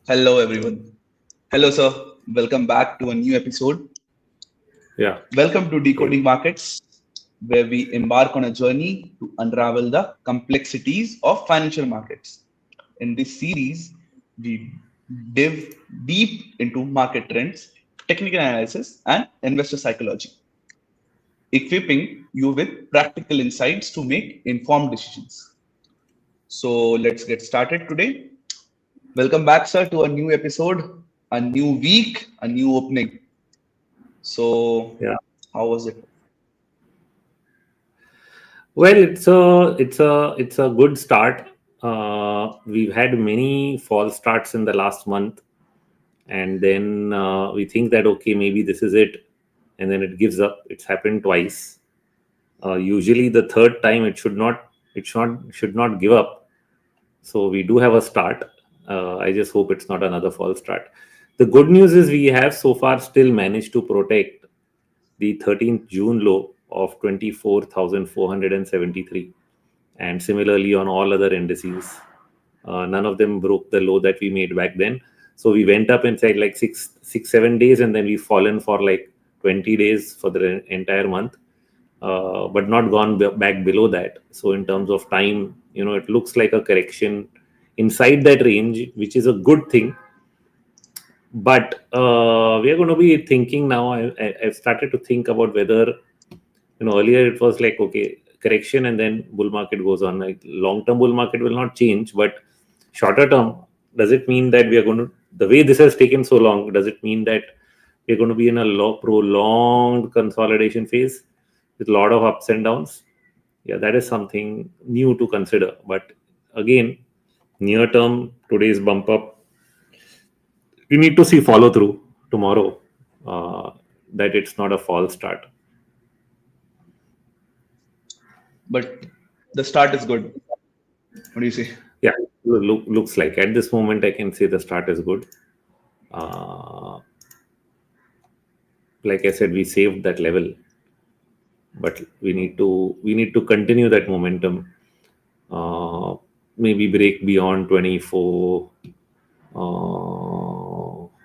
Hello, everyone. Hello, sir. Welcome back to a new episode. Yeah. Welcome to Hey. Decoding Markets, where we embark on a journey to unravel the complexities of financial markets. In this series, we dive deep into market trends, technical analysis, and investor psychology, equipping you with practical insights to make informed decisions. So, let's get started today. Welcome back, sir, to a new episode, a new week, a new opening. So, Yeah. how was it? Well, it's a good start. We've had many false starts in the last month, and then we think that okay, maybe this is it, and then it gives up. It's happened twice. Usually, the third time it should not give up. So we do have a start. I just hope it's not another false start. The good news is we have so far still managed to protect the 13th June low of 24,473. And similarly, on all other indices, none of them broke the low that we made back then. So we went up inside like 7 days, and then we've fallen for like 20 days for the entire month, but not gone back below that. So in terms of time, it looks like a correction inside that range, which is a good thing. But we are going to be thinking now. I've started to think about whether, earlier it was like, okay, correction and then bull market goes on. Like long term bull market will not change, but shorter term, does it mean that we are going to, the way this has taken so long, does it mean that we're going to be in a prolonged consolidation phase with a lot of ups and downs? Yeah, that is something new to consider. But again, near term, today's bump up, we need to see follow through tomorrow, uh, that it's not a false start. But the start is good. What do you say? Yeah, looks like at this moment I can say the start is good. Uh, like I said, we saved that level, but we need to continue that momentum. Uh, Maybe break beyond 24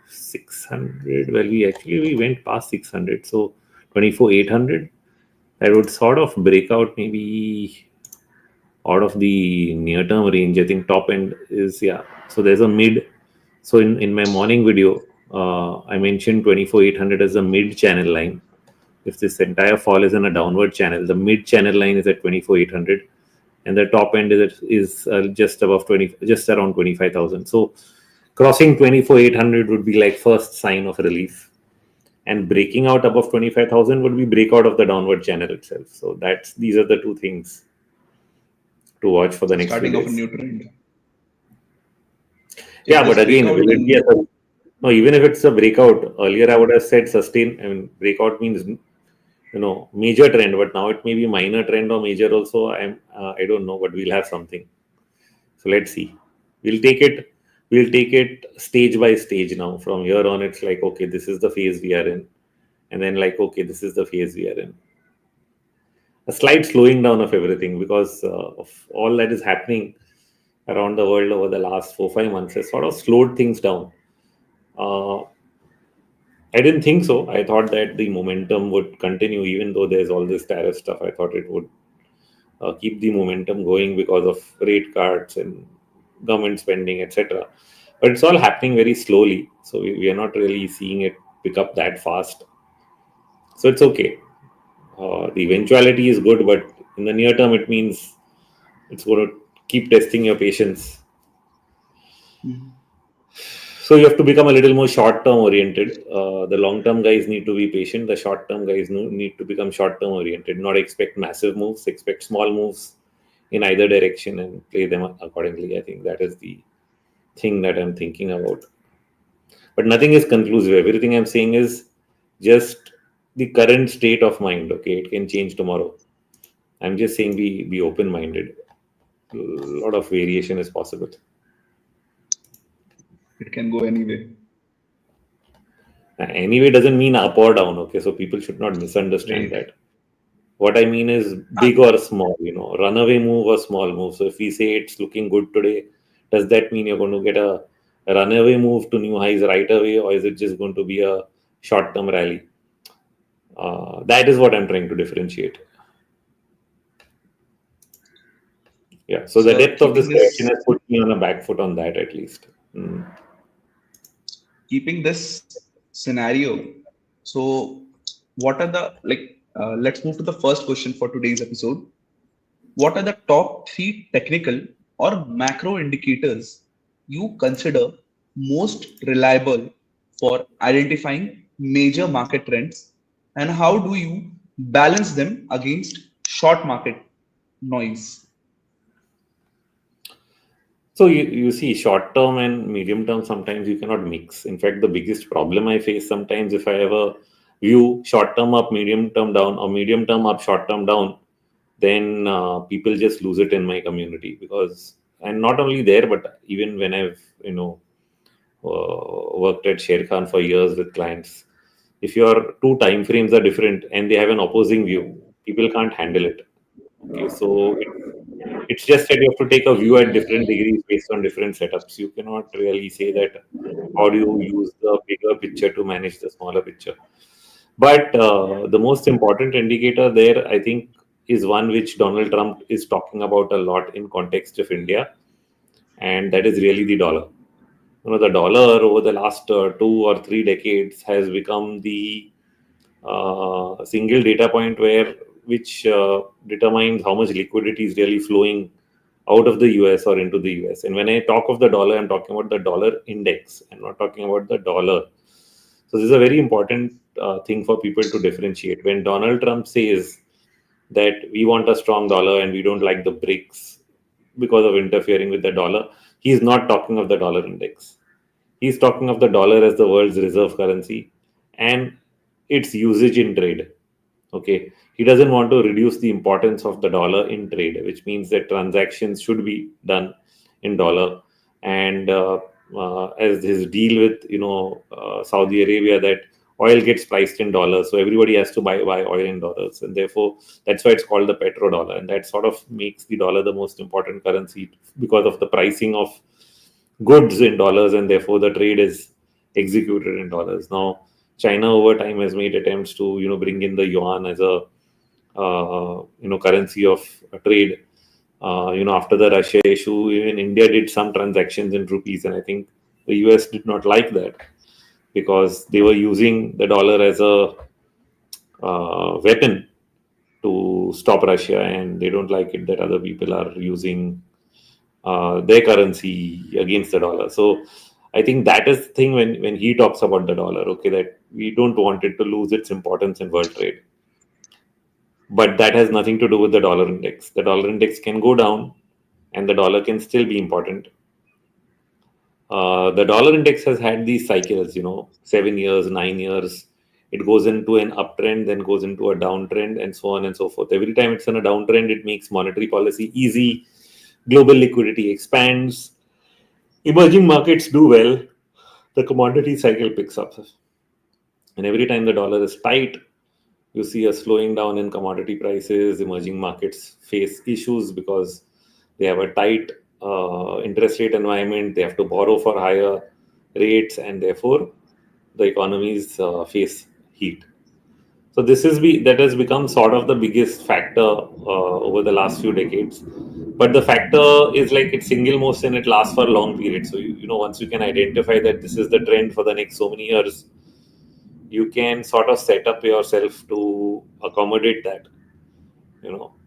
600. Well, we went past 600, so 24 800. That would sort of break out maybe out of the near term range. I think top end is, yeah. So there's a mid. So in my morning video, I mentioned 24 800 as a mid channel line. If this entire fall is in a downward channel, the mid channel line is at 24 800, and the top end is just above 20, just around 25,000. So crossing 24 800 would be like first sign of relief, and breaking out above 25,000 would be breakout of the downward channel itself. So these are the two things to watch for the next few Starting of a days. new trend. If Yeah, this but again, breakout will it be in no? Even if it's a breakout, earlier I would have said sustain. I mean, breakout means major trend, but now it may be minor trend or major also. I don't know, but we'll have something. So let's see. We'll take it. We'll take it stage by stage now. From here on, it's like okay, this is the phase we are in, and then like okay, this is the phase we are in. A slight slowing down of everything because of all that is happening around the world over the last 4 5 months has sort of slowed things down. Uh, I didn't think so. I thought that the momentum would continue, even though there's all this tariff stuff. I thought it would keep the momentum going because of rate cuts and government spending, etc. But it's all happening very slowly, so we are not really seeing it pick up that fast. So it's okay. The eventuality is good, but in the near term, it means it's going to keep testing your patience. Mhm. So you have to become a little more short-term oriented. The long-term guys need to be patient. The short-term guys need to become short-term oriented. Not expect massive moves. Expect small moves in either direction and play them accordingly. I think that is the thing that I'm thinking about. But nothing is conclusive. Everything I'm saying is just the current state of mind. Okay, it can change tomorrow. I'm just saying be open-minded. A lot of variation is possible. It can go anyway. Anyway doesn't mean up or down. Okay, so people should not misunderstand Right. that. What I mean is big or small, runaway move or small move. So if we say it's looking good today, does that mean you're going to get a runaway move to new highs right away, or is it just going to be a short-term rally? That is what I'm trying to differentiate. Yeah. So the So depth of this correction has put me on a back foot on that at least. keeping this scenario, so what are the let's move to the first question for today's episode. What are the top three technical or macro indicators you consider most reliable for identifying major market trends, and how do you balance them against short market noise? So you see, short term and medium term sometimes you cannot mix. In fact, the biggest problem I face sometimes, if I ever view short term up, medium term down, or medium term up, short term down, then people just lose it in my community. Because, and not only there, but even when I've worked at Sher Khan for years with clients, if your two time frames are different and they have an opposing view, people can't handle it. Okay, so it's just that you have to take a view at different degrees based on different setups. You cannot really say that how do you use the bigger picture to manage the smaller picture. But the most important indicator there, I think, is one which Donald Trump is talking about a lot in context of India, and that is really the dollar. The dollar over the last 2 or 3 decades has become the single data point which determines how much liquidity is really flowing out of the US or into the US. And when I talk of the dollar, I'm talking about the dollar index. I'm not talking about the dollar. So this is a very important thing for people to differentiate. When Donald Trump says that we want a strong dollar and we don't like the BRICS because of interfering with the dollar, he's not talking of the dollar index. He's talking of the dollar as the world's reserve currency and its usage in trade. Okay, he doesn't want to reduce the importance of the dollar in trade, which means that transactions should be done in dollar. And as his deal with Saudi Arabia, that oil gets priced in dollars, so everybody has to buy oil in dollars, and therefore that's why it's called the petrodollar, and that sort of makes the dollar the most important currency because of the pricing of goods in dollars, and therefore the trade is executed in dollars. Now, China over time has made attempts to bring in the yuan as a currency of trade. After the Russia issue, even India did some transactions in rupees, and I think the US did not like that because they were using the dollar as a weapon to stop Russia, and they don't like it that other people are using their currency against the dollar. So I think that is the thing when he talks about the dollar, okay, that we don't want it to lose its importance in world trade. But that has nothing to do with the dollar index. The dollar index can go down and the dollar can still be important. The dollar index has had these cycles, 7 years, 9 years. It goes into an uptrend, then goes into a downtrend, and so on and so forth. Every time it's in a downtrend, it makes monetary policy easy. Global liquidity expands. Emerging markets do well. The commodity cycle picks up. And every time the dollar is tight, you see a slowing down in commodity prices. Emerging markets face issues because they have a tight interest rate environment. They have to borrow for higher rates, and therefore the economies face heat. So that has become sort of the biggest factor over the last few decades. But the factor is like it's single most and it lasts for a long period. So once you can identify that this is the trend for the next so many years, you can sort of set up yourself to accommodate that.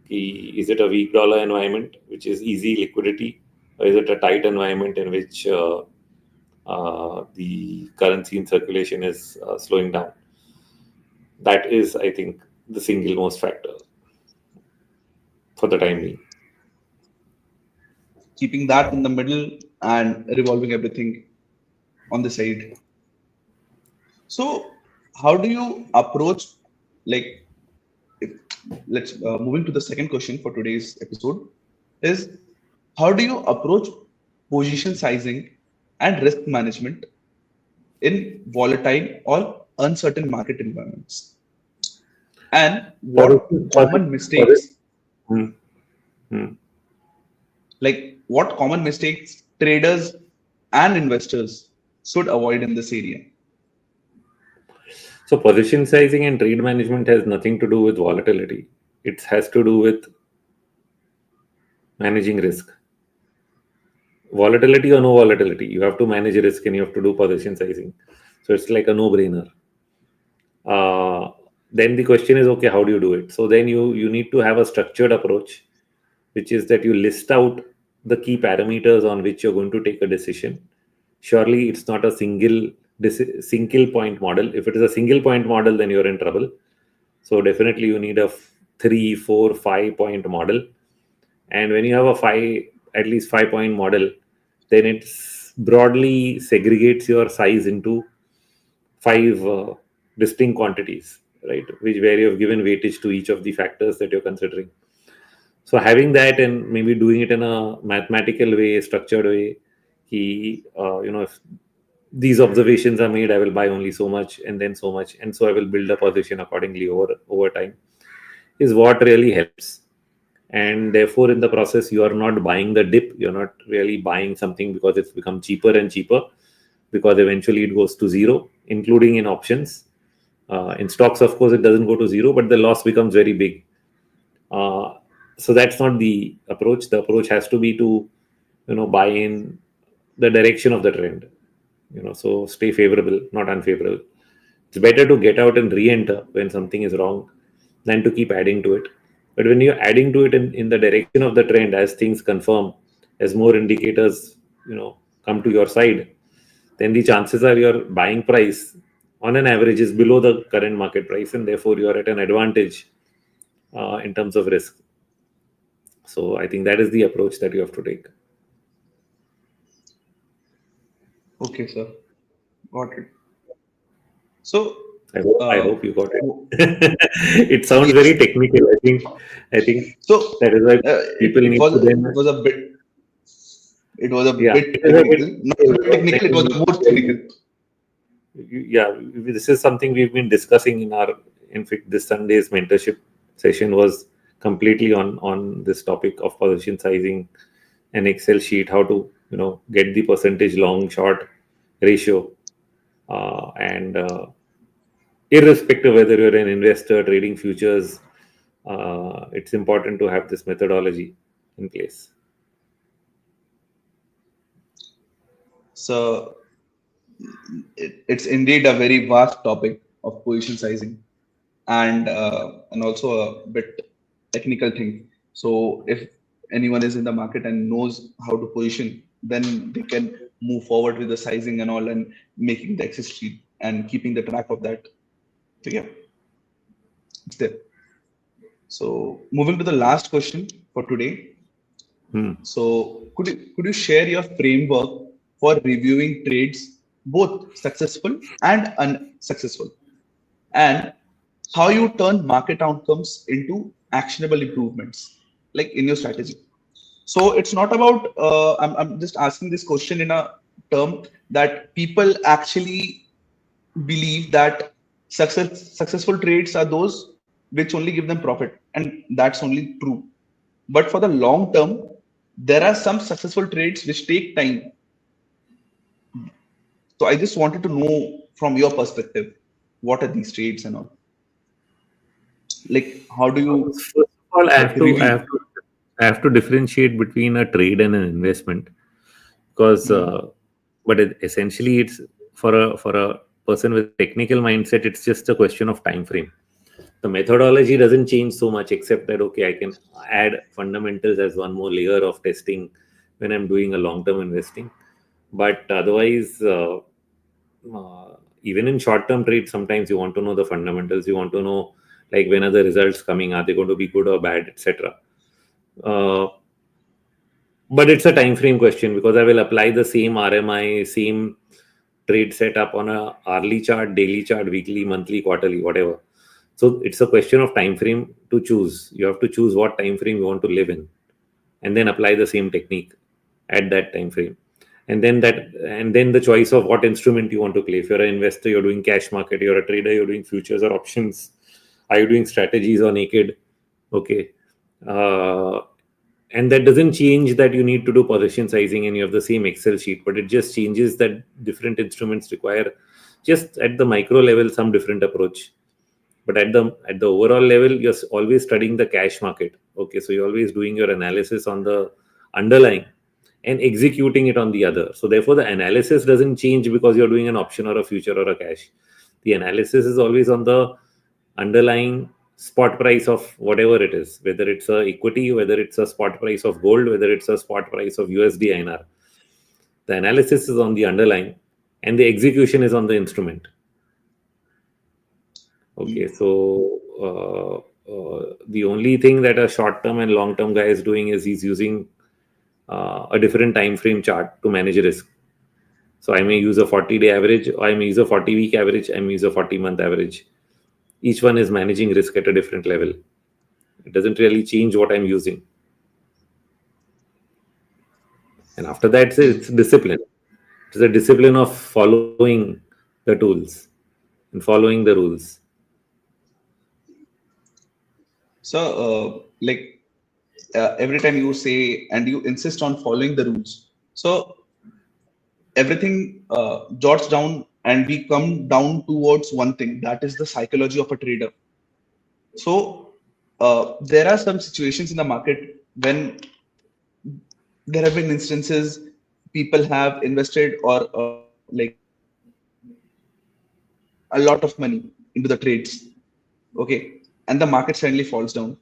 Is it a weak dollar environment which is easy liquidity, or is it a tight environment in which the currency in circulation is slowing down? That is, I think, the single most factor for the time being. Keeping that in the middle and revolving everything on the side. So, how do you approach, like, if, let's moving to the second question for today's episode is, how do you approach position sizing and risk management in volatile or uncertain market environments? And what common mistakes, Hmm. Hmm. what common mistakes traders and investors should avoid in this area? So position sizing and trade management has nothing to do with volatility. It has to do with managing risk. Volatility or no volatility, you have to manage risk and you have to do position sizing. So it's like a no-brainer. Then the question is, okay, how do you do it? So then you need to have a structured approach, which is that you list out the key parameters on which you're going to take a decision. Surely it's not a single point model. If it is a single point model, then you're in trouble. So definitely you need a 3, 4, 5 point model. And when you have at least 5 point model, then it's broadly segregates your size into 5 distinct quantities, right? Where you have given weightage to each of the factors that you're considering. So having that and maybe doing it in a mathematical way, structured way, if these observations are made, I will buy only so much and then so much, and so I will build a position accordingly over time, is what really helps. And therefore, in the process, you are not buying the dip. You're not really buying something because it's become cheaper and cheaper, because eventually it goes to zero, including in options. In stocks, of course, it doesn't go to zero, but the loss becomes very big. So that's not the approach. The approach has to be to, buy in the direction of the trend. So stay favorable, not unfavorable. It's better to get out and re-enter when something is wrong than to keep adding to it. But when you're adding to it in the direction of the trend, as things confirm, as more indicators, come to your side, then the chances are your buying price on an average is below the current market price, and therefore you are at an advantage in terms of risk. So I think that is the approach that you have to take. Okay, sir. Got it. So I hope you got it. It sounds very technical. I think so that is why people need to then. It was a bit. It was a Yeah, bit technical. Not technical. It was more technical. Yeah, this is something we've been discussing in fact, this Sunday's mentorship session was completely on this topic of position sizing, an Excel sheet, how to get the percentage long short ratio, and irrespective whether you're an investor trading futures, it's important to have this methodology in place. So it's indeed a very vast topic of position sizing, and also a bit technical thing. So if anyone is in the market and knows how to position, then they can move forward with the sizing and all, and making the Excel sheet and keeping the track of that. So yeah, it's there. So moving to the last question for today. So could you share your framework for reviewing trades, both successful and unsuccessful, and how you turn market outcomes into actionable improvements, like in your strategy? So it's not about. I'm just asking this question in a term that people actually believe that successful trades are those which only give them profit, and that's only true. But for the long term, there are some successful trades which take time. So I just wanted to know from your perspective, what are these trades and all? Like, how do you First of all, review? I have to differentiate between a trade and an investment, because essentially it's for a person with technical mindset, it's just a question of time frame. The methodology doesn't change so much, except that okay, I can add fundamentals as one more layer of testing when I'm doing a long-term investing. But otherwise, even in short-term trades, sometimes you want to know the fundamentals. You want to know, like, when are the results coming? Are they going to be good or bad, etc. But it's a time frame question, because I will apply the same RMI, same trade setup on a hourly chart, daily chart, weekly, monthly, quarterly, whatever. So it's a question of time frame to choose. You have to choose what time frame you want to live in, and then apply the same technique at that time frame. And then the choice of what instrument you want to play. If you're an investor, you're doing cash market. You're a trader, you're doing futures or options. Are you doing strategies or naked? Okay. And that doesn't change that you need to do position sizing and you have the same Excel sheet, but it just changes that different instruments require just at the micro level some different approach. But at the overall level, you're always studying the cash market. Okay, so you're always doing your analysis on the underlying and executing it on the other. So therefore, the analysis doesn't change because you're doing an option or a future or a cash. The analysis is always on the underlying spot price of whatever it is, whether it's a equity, whether it's a spot price of gold, whether it's a spot price of USD INR. The analysis is on the underlying and the execution is on the instrument. Okay, so the only thing that a short-term and long-term guy is doing is he's using a different time frame chart to manage risk. So I may use a 40-day average, or I may use a 40-week average, I may use a 40-month average. Each one is managing risk at a different level. It doesn't really change what I'm using. And after that, it's discipline. It's a discipline of following the tools and following the rules. So, every time you say and you insist on following the rules, so everything jots down and we come down towards one thing, that is the psychology of a trader. So, there are some situations in the market when there have been instances people have invested or a lot of money into the trades, okay, and the market suddenly falls down.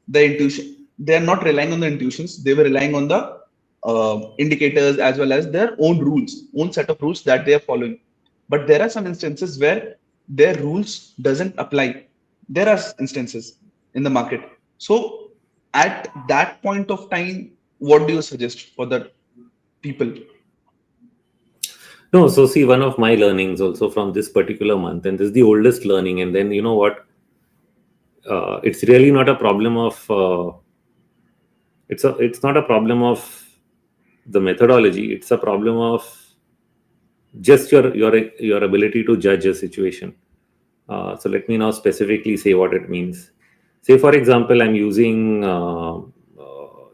The intuition, they are not relying on the intuitions, they were relying on the indicators as well as their own rules, own set of rules that they are following. But there are some instances where their rules doesn't apply. There are instances in the market. So at that point of time, what do you suggest for the people? No, so see, one of my learnings also from this particular month, and this is the oldest learning, and then you know what? It's really not a problem of it's not a problem of the methodology. It's a problem of just your ability to judge a situation. So let me now specifically say what it means. Say, for example, I'm using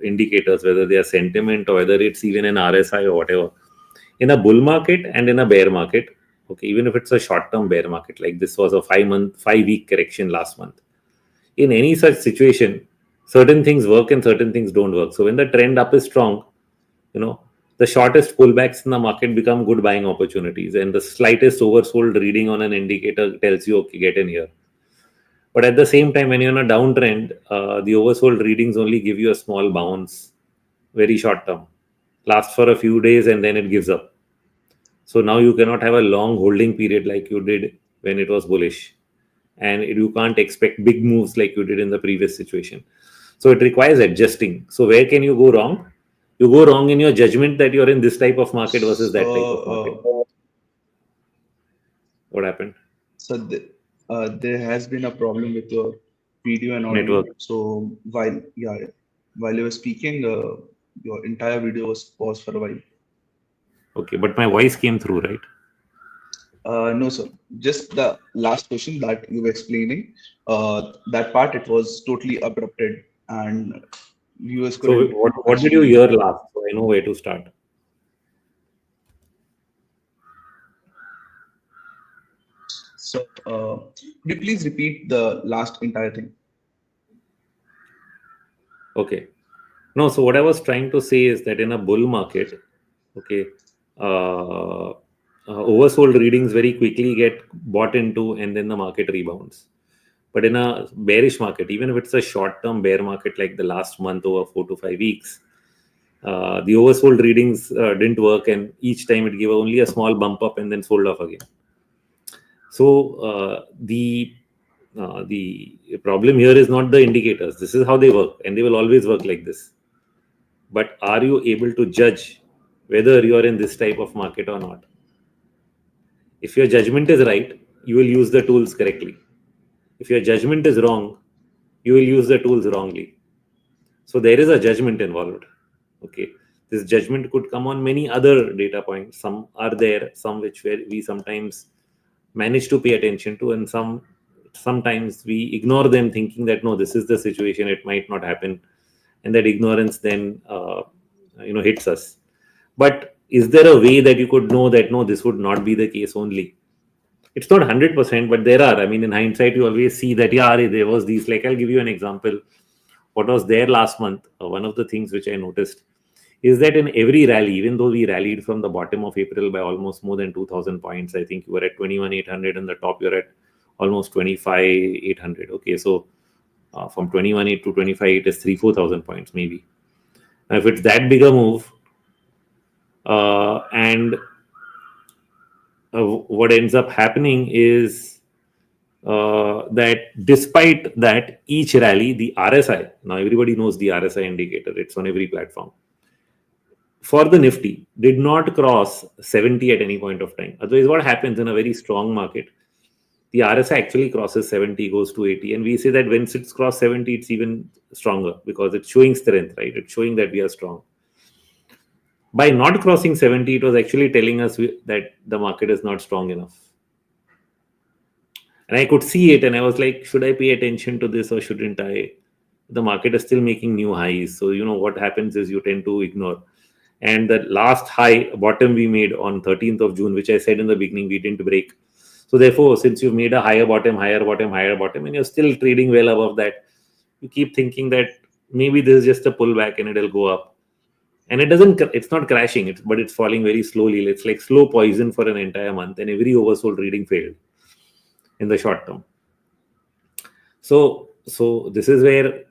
indicators, whether they are sentiment or whether it's even an RSI or whatever, in a bull market and in a bear market. Okay, even if it's a short-term bear market, like this was a 5-week correction last month. In any such situation, certain things work and certain things don't work. So when the trend up is strong, you know, the shortest pullbacks in the market become good buying opportunities, and the slightest oversold reading on an indicator tells you, okay, get in here. But at the same time, when you're in a downtrend, the oversold readings only give you a small bounce, very short term, lasts for a few days and then it gives up. So now you cannot have a long holding period like you did when it was bullish, and you can't expect big moves like you did in the previous situation. So it requires adjusting. So where can you go wrong? You go wrong in your judgment that you're in this type of market versus that type of market. What happened? So there has been a problem with your video and audio. Network. So while you were speaking, your entire video was paused for a while. Okay, but my voice came through, right? No, sir. Just the last question that you were explaining, that part it was totally abrupted and viewers So couldn't what did you actually. hear last? So I know where to start. So, could you please repeat the last entire thing? Okay. No, so what I was trying to say is that in a bull market, okay, oversold readings very quickly get bought into and then the market rebounds. But in a bearish market, even if it's a short-term bear market like the last month over 4 to 5 weeks, the oversold readings didn't work, and each time it gave only a small bump up and then sold off again. So the problem here is not the indicators. This is how they work, and they will always work like this. But are you able to judge whether you are in this type of market or not? If your judgment is right, you will use the tools correctly. If your judgment is wrong, you will use the tools wrongly. So there is a judgment involved. Okay, this judgment could come on many other data points. Some are there, some which we sometimes manage to pay attention to, and sometimes we ignore them, thinking that no, this is the situation, it might not happen, and that ignorance then hits us. But is there a way that you could know that no, this would not be the case only? It's not 100%, but there are. I mean, in hindsight, you always see that, yeah, there was these. Like, I'll give you an example. What was there last month? One of the things which I noticed is that in every rally, even though we rallied from the bottom of April by almost more than 2,000 points, I think you were at 21,800, and the top you're at almost 25,800. Okay, so from 21,800 to 25,800 is 3,000-4,000 points maybe. Now, if it's that big a move, and what ends up happening is that despite that, each rally, the RSI, now everybody knows the RSI indicator, it's on every platform, for the Nifty did not cross 70 at any point of time. Otherwise, what happens in a very strong market, the RSI actually crosses 70, goes to 80, and we say that when it's crossed 70, it's even stronger because it's showing strength, right? It's showing that we are strong. By not crossing 70, it was actually telling us that the market is not strong enough. And I could see it, and I was like, should I pay attention to this or shouldn't I? The market is still making new highs. So, what happens is you tend to ignore. And the last bottom we made on 13th of June, which I said in the beginning, we didn't break. So therefore, since you've made a higher bottom, and you're still trading well above that, you keep thinking that maybe this is just a pullback and it'll go up. And it's not crashing, but it's falling very slowly. It's like slow poison for an entire month, and every oversold reading failed in the short term. So this is where,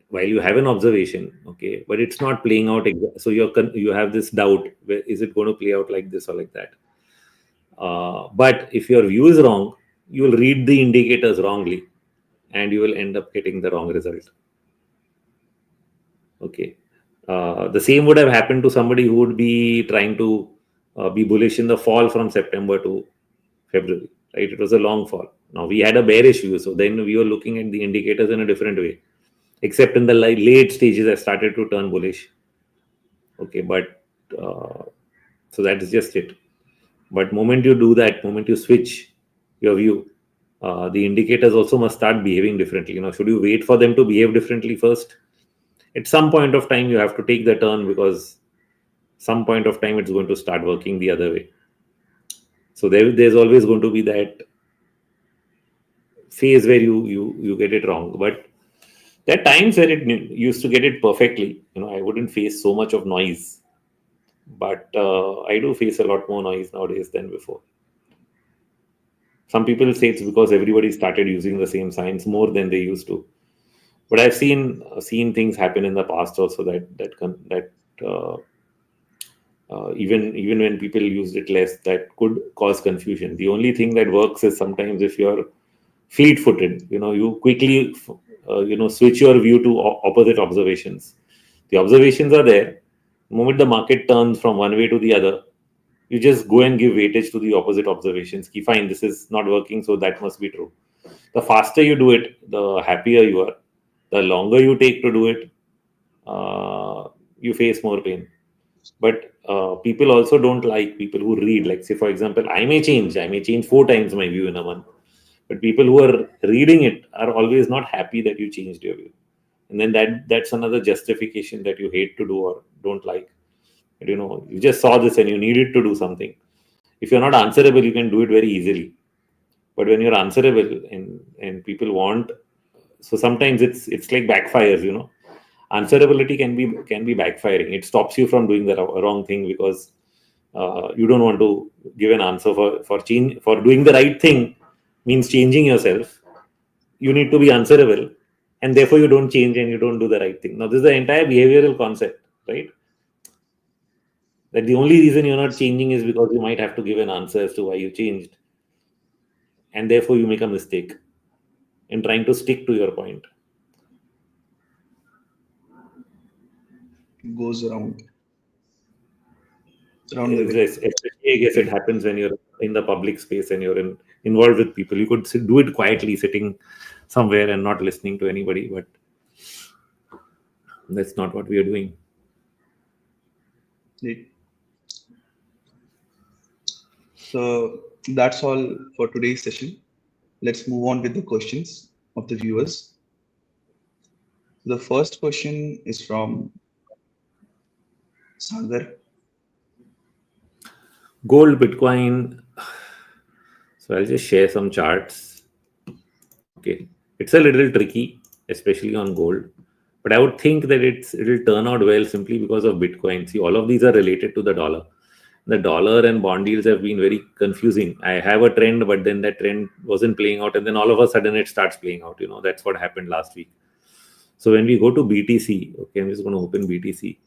while you have an observation, okay, but it's not playing out. So you have this doubt: is it going to play out like this or like that? But if your view is wrong, you will read the indicators wrongly, and you will end up getting the wrong result. Okay, the same would have happened to somebody who would be trying to be bullish in the fall from September to February. Right? It was a long fall. Now we had a bearish view, so then we were looking at the indicators in a different way. Except in the late stages, I started to turn bullish. Okay, but so that is just it. But moment you do that, moment you switch your view, the indicators also must start behaving differently. Should you wait for them to behave differently first? At some point of time, you have to take the turn, because some point of time it's going to start working the other way. So there's always going to be that phase where you get it wrong. But there are times where it used to get it perfectly. I wouldn't face so much of noise, but I do face a lot more noise nowadays than before. Some people say it's because everybody started using the same signs more than they used to. But I've seen things happen in the past also that even when people used it less, that could cause confusion. The only thing that works is sometimes if you're fleet-footed, you quickly switch your view to opposite observations. The observations are there. The moment the market turns from one way to the other, you just go and give weightage to the opposite observations. Fine, this is not working, so that must be true. The faster you do it, the happier you are. The longer you take to do it, you face more pain. But people also don't like people who read. Like, say, for example, I may change 4 times my view in a month. But people who are reading it are always not happy that you changed your view. And then that's another justification that you hate to do or don't like. But, you just saw this and you needed to do something. If you're not answerable, you can do it very easily. But when you're answerable and people want, so sometimes it's like backfires. Answerability can be backfiring. It stops you from doing the wrong thing, because you don't want to give an answer for doing the right thing. Means changing yourself. You need to be answerable, and therefore you don't change and you don't do the right thing. Now, this is the entire behavioral concept, right? That the only reason you're not changing is because you might have to give an answer as to why you changed, and therefore you make a mistake in trying to stick to your point. It goes around the way. Especially, I guess it happens when you're in the public space and you're involved with people. You could do it quietly, sitting somewhere and not listening to anybody, but that's not what we are doing. So that's all for today's session. Let's move on with the questions of the viewers. The first question is from Sagar. Gold, Bitcoin. So I'll just share some charts. Okay, it's a little tricky, especially on gold, but I would think that it'll turn out well simply because of Bitcoin. See, all of these are related to the dollar. The dollar and bond yields have been very confusing. I have a trend, but then that trend wasn't playing out, and then all of a sudden it starts playing out. That's what happened last week. So when we go to BTC, okay, I'm just going to open BTC,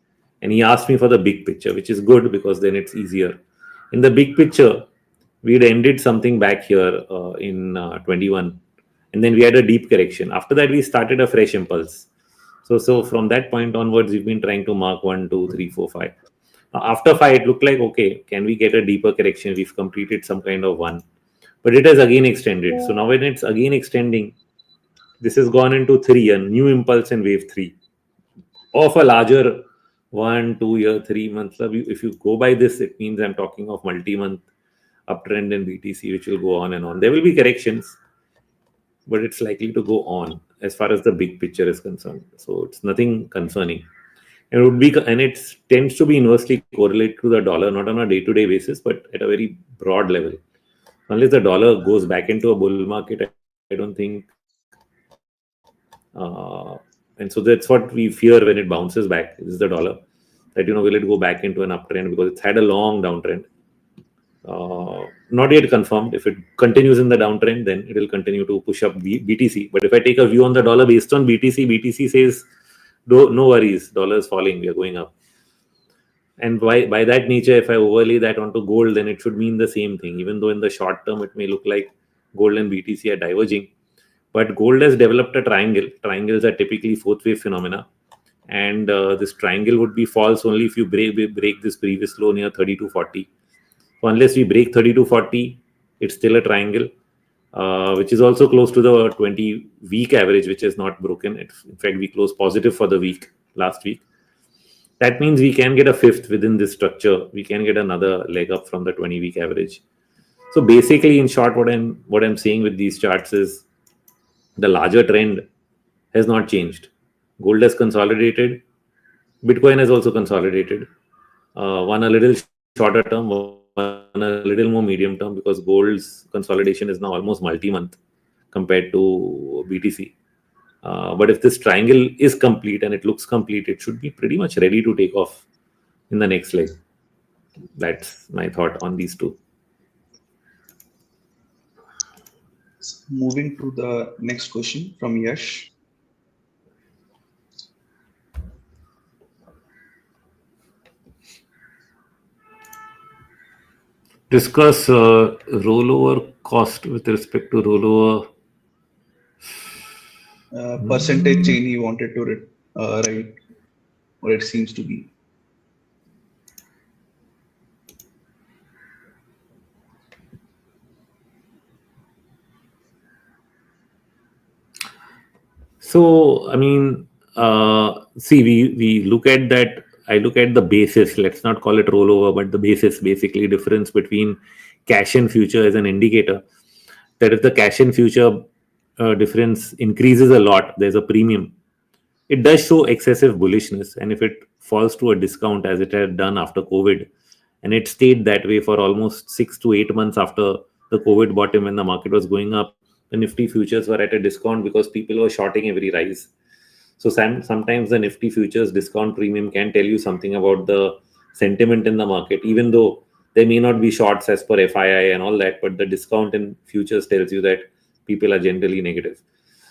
and he asked me for the big picture, which is good because then it's easier. In the big picture, we'd ended something back here in 21, and then we had a deep correction. After that, we started a fresh impulse. So from that point onwards, we've been trying to mark 1, 2, 3, 4, 5. After 5, it looked like, okay, can we get a deeper correction? We've completed some kind of one, but it has again extended. So now when it's again extending, this has gone into 3, a new impulse in wave 3 of a larger 1, 2 year, 3 months. If you go by this, it means I'm talking of multi-month uptrend in BTC, which will go on and on. There will be corrections, but it's likely to go on as far as the big picture is concerned. So it's nothing concerning. And it tends to be inversely correlated to the dollar, not on a day-to-day basis, but at a very broad level. Unless the dollar goes back into a bull market, I don't think. And so that's what we fear when it bounces back, is the dollar. That, will it go back into an uptrend, because it's had a long downtrend. Not yet confirmed. If it continues in the downtrend, then it will continue to push up BTC. But if I take a view on the dollar based on BTC says, no worries, dollar is falling, we are going up. And by that nature, if I overlay that onto gold, then it should mean the same thing, even though in the short term it may look like gold and BTC are diverging. But gold has developed a triangle. Triangles are typically fourth wave phenomena, and this triangle would be false only if you break this previous low near 3240. So unless we break 3240, it's still a triangle, which is also close to the 20-week average, which is not broken. In fact, we closed positive for the week last week. That means we can get a fifth within this structure. We can get another leg up from the 20-week average. So basically, in short, what I'm saying with these charts is the larger trend has not changed. Gold has consolidated. Bitcoin has also consolidated. One a little shorter term, one a little more medium term, because gold's consolidation is now almost multi-month compared to BTC. But if this triangle is complete and it looks complete, it should be pretty much ready to take off in the next leg. That's my thought on these two. Moving to the next question from Yash. Discuss rollover cost with respect to rollover. Percentage chain he wanted to write, or it seems to be. So, I mean, see, we look at that. I look at the basis. Let's not call it rollover, but the basis, basically difference between cash and future, as an indicator. That if the cash and future difference increases a lot, there's a premium. It does show excessive bullishness, and if it falls to a discount as it had done after COVID, and it stayed that way for almost 6 to 8 months after the COVID bottom, when the market was going up, the Nifty futures were at a discount because people were shorting every rise. So sometimes the Nifty futures discount premium can tell you something about the sentiment in the market, even though there may not be shorts as per FII and all that, but the discount in futures tells you that people are generally negative.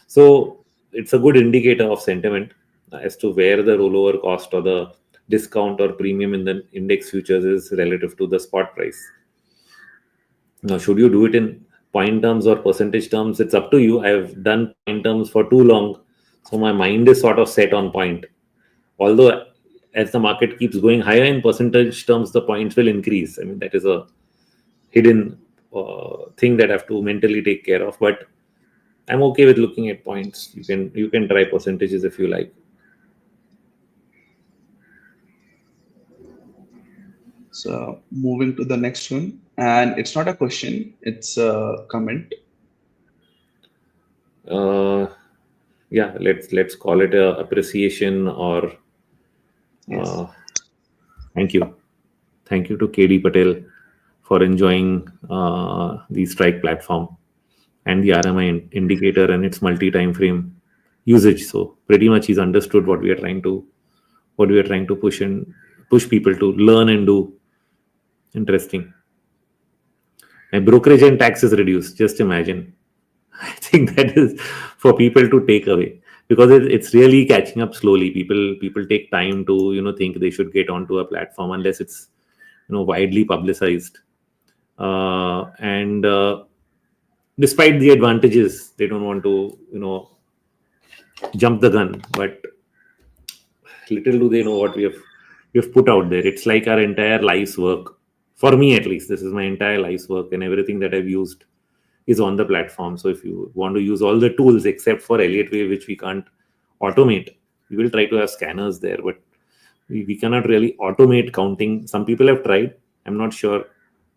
So it's a good indicator of sentiment as to where the rollover cost or the discount or premium in the index futures is relative to the spot price. Now, should you do it in point terms or percentage terms? It's up to you. I've done point terms for too long, so my mind is sort of set on point. Although, as the market keeps going higher in percentage terms, the points will increase. I mean, that is a hidden thing that I have to mentally take care of. But I'm okay with looking at points. You can try percentages if you like. So moving to the next one, and it's not a question, it's a comment. yeah, let's call it a appreciation or Yes. uh, thank you. Thank you to KD Patel for enjoying the strike platform and the RMI indicator and its multi-time frame usage. So pretty much he's understood what we are trying to push people to learn and do. Interesting. And brokerage and tax is reduced. Just imagine. I think that is for people to take away because it's really catching up slowly. People take time to think they should get onto a platform unless it's widely publicized. And despite the advantages, they don't want to jump the gun. But little do they know what we have put out there. It's like our entire life's work. For me, at least, this is my entire life's work, and everything that I've used is on the platform. So if you want to use all the tools except for Elliott Wave, which we can't automate, we will try to have scanners there, but we cannot really automate counting. Some people have tried. I'm not sure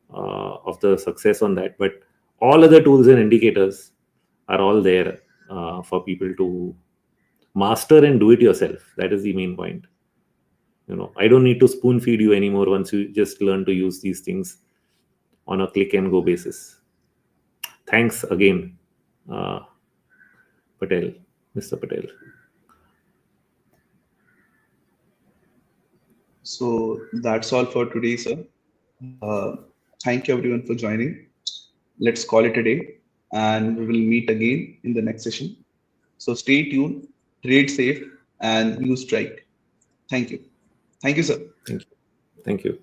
of the success on that, but all other tools and indicators are all there for people to master and do it yourself. That is the main point. I don't need to spoon feed you anymore once you just learn to use these things on a click and go basis. Thanks again, uh, Patel, Mr. Patel. So that's all for today, sir. Uh, Thank you everyone for joining. Let's call it a day, and we will meet again in the next session. So stay tuned, trade safe, and use strike. Thank you. Thank you, sir. Thank you. Thank you.